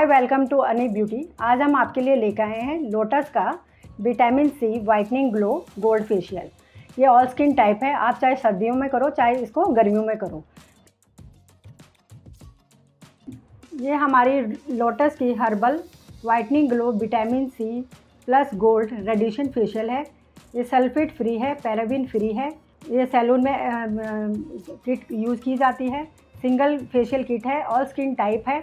Hi, welcome to Ani beauty. आज हम आपके लिए लेकर आए हैं लोटस का vitamin C whitening glow gold facial. ये ऑल स्किन टाइप है, आप चाहे सर्दियों में करो चाहे इसको गर्मियों में करो। ये हमारी लोटस की herbal whitening glow vitamin C plus gold radiation facial है। ये सल्फेट फ्री है, पैराबिन फ्री है। ये सैलून में किट यूज़ की जाती है। सिंगल फेशियल किट है, ऑल स्किन टाइप है।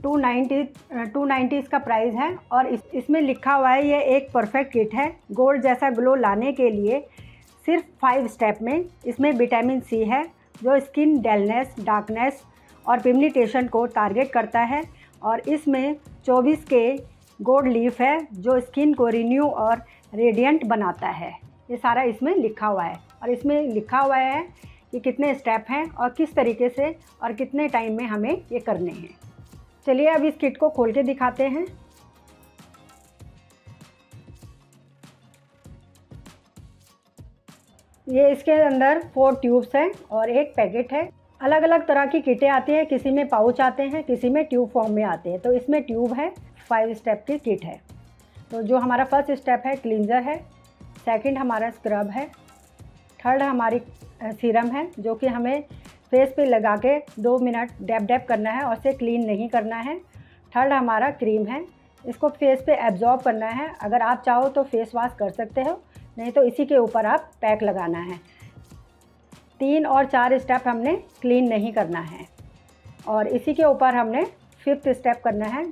290 इसका प्राइस है और इसमें लिखा हुआ है ये एक परफेक्ट किट है। गोल्ड जैसा ग्लो लाने के लिए सिर्फ 5 स्टेप में इसमें विटामिन सी है जो स्किन डलनेस, डार्कनेस और पिगमेंटेशन को टारगेट करता है। और इसमें 24 के गोल्ड लीफ है जो स्किन को रिन्यू और रेडिएंट बनाता है। ये सारा इसमें लिखा हुआ है और इसमें लिखा हुआ है कि कितने स्टेप हैं और किस तरीके से और कितने टाइम में हमें ये करने हैं। चलिए अब इस किट को खोल के दिखाते हैं। ये इसके अंदर 4 ट्यूब्स हैं और एक पैकेट है। अलग अलग तरह की किटें आती हैं, किसी में पाउच आते हैं, किसी में ट्यूब फॉर्म में आते हैं। तो इसमें ट्यूब है, 5 स्टेप की किट है। तो जो हमारा फर्स्ट स्टेप है क्लींजर है, सेकंड हमारा स्क्रब है, थर्ड हमारी सीरम है जो कि हमें फेस पे लगा के 2 मिनट डैप करना है और इसे क्लीन नहीं करना है। थर्ड हमारा क्रीम है, इसको फेस पे एब्जॉर्ब करना है। अगर आप चाहो तो फेस वॉश कर सकते हो, नहीं तो इसी के ऊपर आप पैक लगाना है। 3 और 4 स्टेप हमने क्लीन नहीं करना है और इसी के ऊपर हमने 5th स्टेप करना है।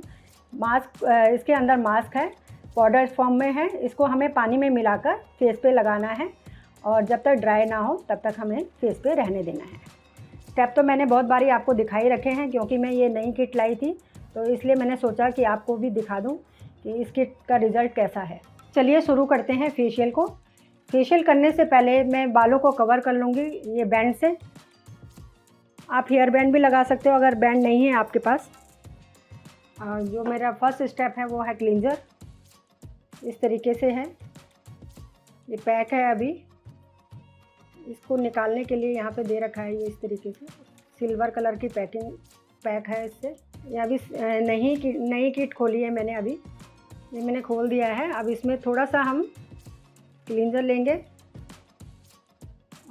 मास्क, इसके अंदर मास्क है, पाउडर फॉर्म में है। इसको हमें पानी में मिलाकर फेस पे लगाना है और जब तक ड्राई ना हो तब तक हमें फेस पे रहने देना है। स्टेप तो मैंने बहुत बारी आपको दिखाई रखे हैं क्योंकि मैं ये नई किट लाई थी, तो इसलिए मैंने सोचा कि आपको भी दिखा दूं कि इस किट का रिज़ल्ट कैसा है। चलिए शुरू करते हैं फेशियल को। फेशियल करने से पहले मैं बालों को कवर कर लूँगी ये बैंड से। आप हेयर बैंड भी लगा सकते हो अगर बैंड नहीं है आपके पास। और जो मेरा फर्स्ट स्टेप है वो है क्लींजर। इस तरीके से है, ये पैक है। अभी इसको निकालने के लिए यहाँ पे दे रखा है ये इस तरीके से, सिल्वर कलर की पैक है इससे। ये अभी नई किट खोली है मैंने, अभी ये मैंने खोल दिया है। अब इसमें थोड़ा सा हम क्लींजर लेंगे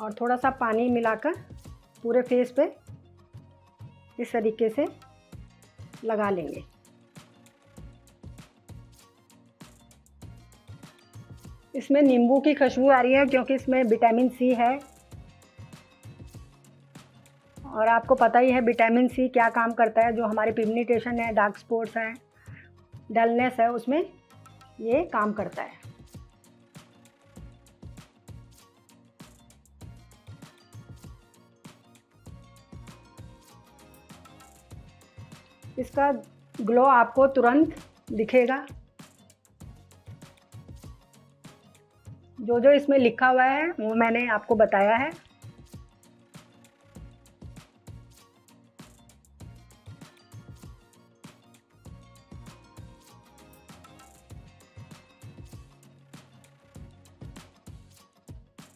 और थोड़ा सा पानी मिलाकर पूरे फेस पे इस तरीके से लगा लेंगे। इसमें नींबू की खुशबू आ रही है क्योंकि इसमें विटामिन सी है और आपको पता ही है विटामिन सी क्या काम करता है। जो हमारे पिगमेंटेशन है, डार्क स्पॉट्स हैं, डलनेस है, उसमें ये काम करता है। इसका ग्लो आपको तुरंत दिखेगा। जो इसमें लिखा हुआ है वो मैंने आपको बताया है।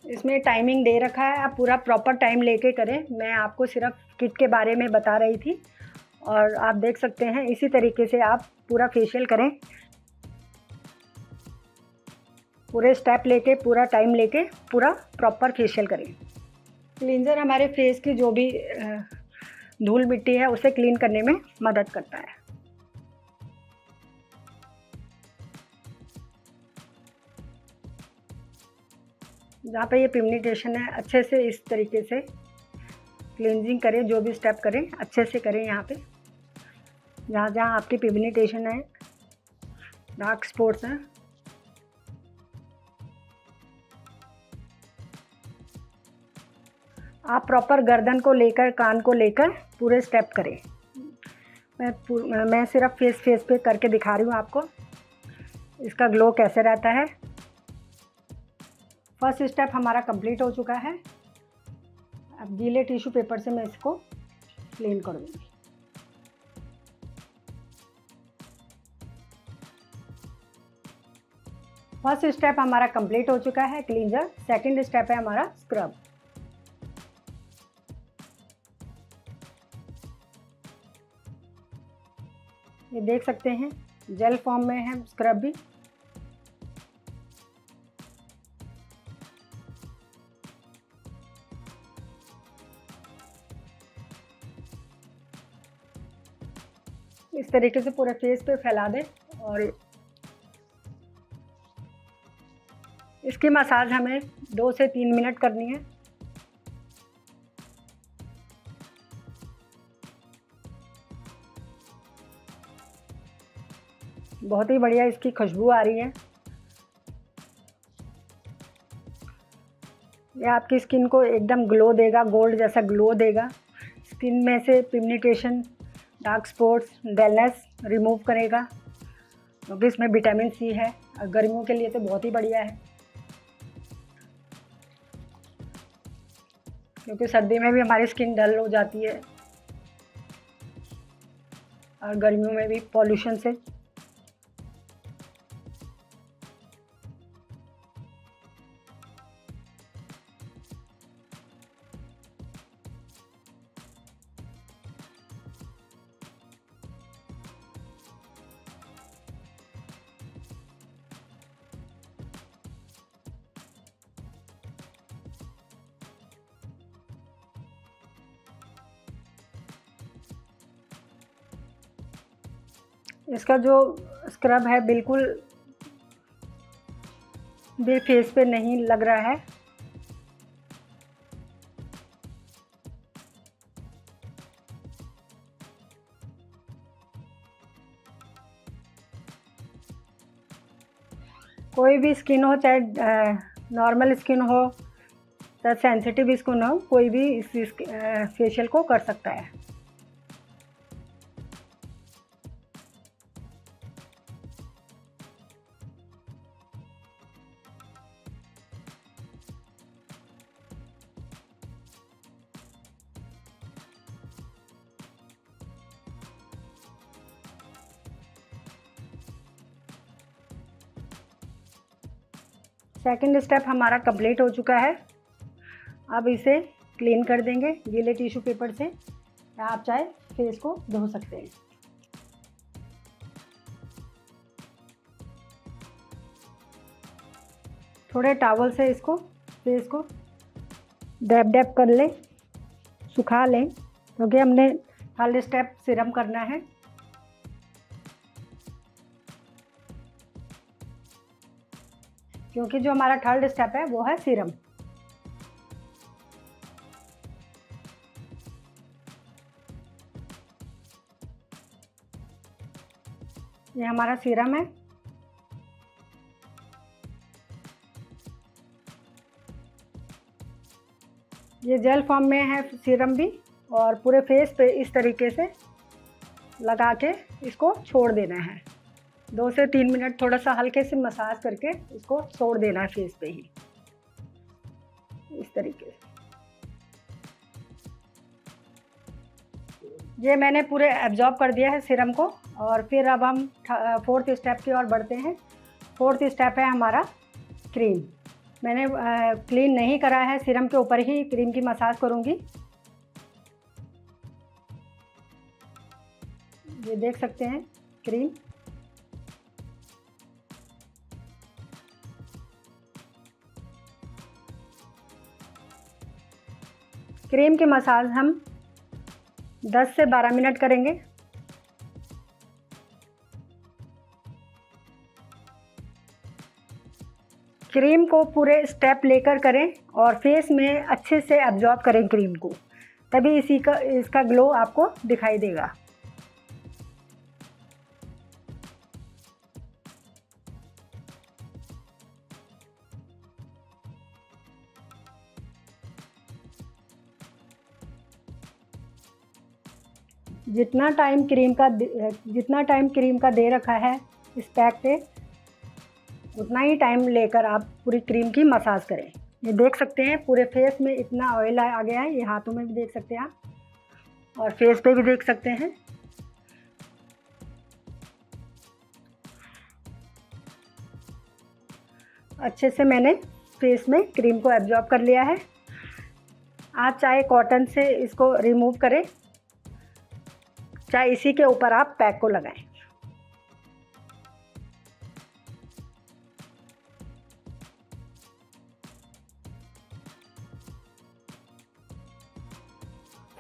इसमें टाइमिंग दे रखा है, आप पूरा प्रॉपर टाइम लेके करें। मैं आपको सिर्फ किट के बारे में बता रही थी और आप देख सकते हैं इसी तरीके से आप पूरा फेशियल करें। पूरे स्टेप लेके, पूरा टाइम लेके पूरा प्रॉपर फेशियल करें। क्लींजर हमारे फेस की जो भी धूल मिट्टी है उसे क्लीन करने में मदद करता है। जहाँ पे ये पिगमेंटेशन है अच्छे से इस तरीके से क्लींजिंग करें। जो भी स्टेप करें अच्छे से करें। यहाँ पे जहाँ जहाँ आपकी पिगमेंटेशन है, डार्क स्पॉट्स हैं, आप प्रॉपर गर्दन को लेकर, कान को लेकर पूरे स्टेप करें। मैं सिर्फ फेस पे करके दिखा रही हूँ आपको इसका ग्लो कैसे रहता है। फर्स्ट स्टेप हमारा कंप्लीट हो चुका है। अब गीले टिश्यू पेपर से मैं इसको क्लीन करूँगी। फर्स्ट स्टेप हमारा कंप्लीट हो चुका है क्लींजर। सेकंड स्टेप है हमारा स्क्रब। ये देख सकते हैं जेल फॉर्म में है स्क्रब भी। इस तरीके से पूरे फेस पे फैला दें और इसकी मसाज हमें 2 से 3 मिनट करनी है। बहुत ही बढ़िया इसकी खुशबू आ रही है। ये आपकी स्किन को एकदम ग्लो देगा, गोल्ड जैसा ग्लो देगा। स्किन में से pigmentation, dark spots, dullness remove करेगा, क्योंकि इसमें विटामिन सी है और गर्मियों के लिए तो बहुत ही बढ़िया है, क्योंकि सर्दी में भी हमारी स्किन डल हो जाती है और गर्मियों में भी पॉल्यूशन से। इसका जो स्क्रब है बिल्कुल भी फेस पे नहीं लग रहा है। कोई भी स्किन हो, चाहे नॉर्मल स्किन हो, चाहे सेंसिटिव स्किन हो, कोई भी इस फेशियल को कर सकता है। सेकंड स्टेप हमारा कंप्लीट हो चुका है। अब इसे क्लीन कर देंगे गीले टिश्यू पेपर से, या आप चाहे फेस को धो सकते हैं। थोड़े टॉवल से इसको फेस को डैप डैप कर लें, सुखा लें, क्योंकि हमने थर्ड स्टेप सीरम करना है। क्योंकि जो हमारा थर्ड स्टेप है वो है सीरम। ये हमारा सीरम है। ये जेल फॉर्म में है सीरम भी, और पूरे फेस पे इस तरीके से लगा के इसको छोड़ देना है। 2 से 3 मिनट थोड़ा सा हल्के से मसाज करके इसको छोड़ देना है फेस पे ही, इस तरीके से। ये मैंने पूरे एब्जॉर्ब कर दिया है सीरम को, और फिर अब हम फोर्थ स्टेप की ओर बढ़ते हैं। फोर्थ स्टेप है हमारा क्रीम। मैंने क्लीन नहीं करा है, सीरम के ऊपर ही क्रीम की मसाज करूँगी। ये देख सकते हैं क्रीम। क्रीम की मसाज हम 10 से 12 मिनट करेंगे। क्रीम को पूरे स्टेप लेकर करें और फेस में अच्छे से एब्जॉर्ब करें क्रीम को, तभी इसका ग्लो आपको दिखाई देगा। जितना टाइम क्रीम का दे रखा है इस पैक पे, उतना ही टाइम लेकर आप पूरी क्रीम की मसाज करें। ये देख सकते हैं पूरे फेस में इतना ऑयल आ गया है। ये हाथों में भी देख सकते हैं आप, और फेस पे भी देख सकते हैं। अच्छे से मैंने फेस में क्रीम को एब्जॉर्ब कर लिया है। आप चाहे कॉटन से इसको रिमूव करें, चाहे इसी के ऊपर आप पैक को लगाएं।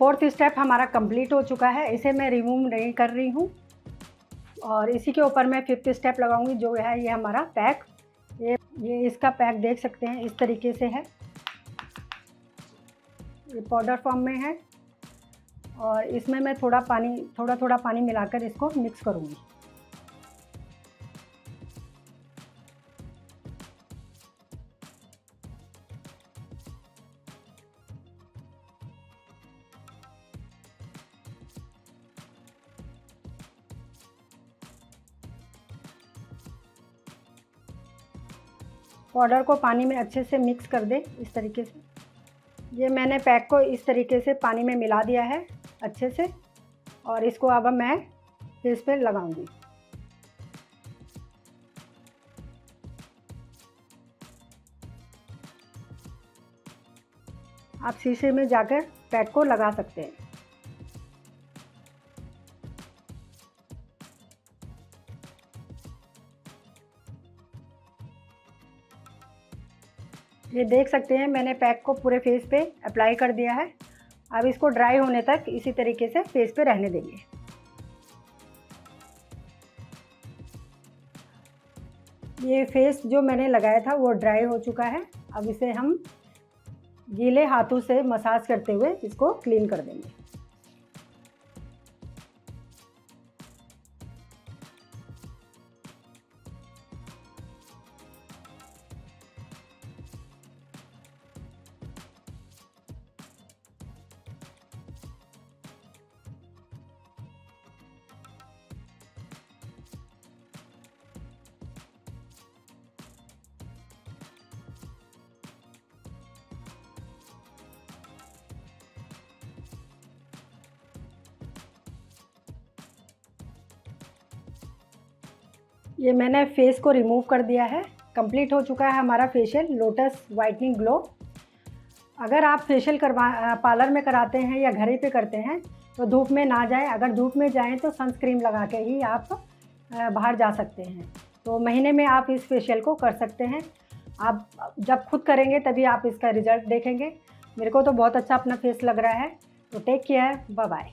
4th स्टेप हमारा कंप्लीट हो चुका है, इसे मैं रिमूव नहीं कर रही हूँ और इसी के ऊपर मैं 5th स्टेप लगाऊंगी, जो है ये हमारा पैक। ये इसका पैक देख सकते हैं, इस तरीके से है, ये पाउडर फॉर्म में है और इसमें मैं थोड़ा पानी मिलाकर इसको मिक्स करूँगी। पाउडर को पानी में अच्छे से मिक्स कर दें इस तरीके से। ये मैंने पैक को इस तरीके से पानी में मिला दिया है अच्छे से और इसको अब मैं फेस पे लगाऊंगी। आप शीशे में जाकर पैक को लगा सकते हैं। ये देख सकते हैं मैंने पैक को पूरे फेस पे अप्लाई कर दिया है। अब इसको ड्राई होने तक इसी तरीके से फेस पे रहने देंगे। ये फेस जो मैंने लगाया था वो ड्राई हो चुका है। अब इसे हम गीले हाथों से मसाज करते हुए इसको क्लीन कर देंगे। ये मैंने फेस को रिमूव कर दिया है। कंप्लीट हो चुका है हमारा फेशियल लोटस वाइटनिंग ग्लो। अगर आप फेशियल पार्लर में कराते हैं या घर ही पे करते हैं तो धूप में ना जाएं। अगर धूप में जाएं तो सनस्क्रीन लगा के ही आप बाहर जा सकते हैं। तो महीने में आप इस फेशियल को कर सकते हैं। आप जब खुद करेंगे तभी आप इसका रिज़ल्ट देखेंगे। मेरे को तो बहुत अच्छा अपना फेस लग रहा है। तो टेक केयर, बाय बाय।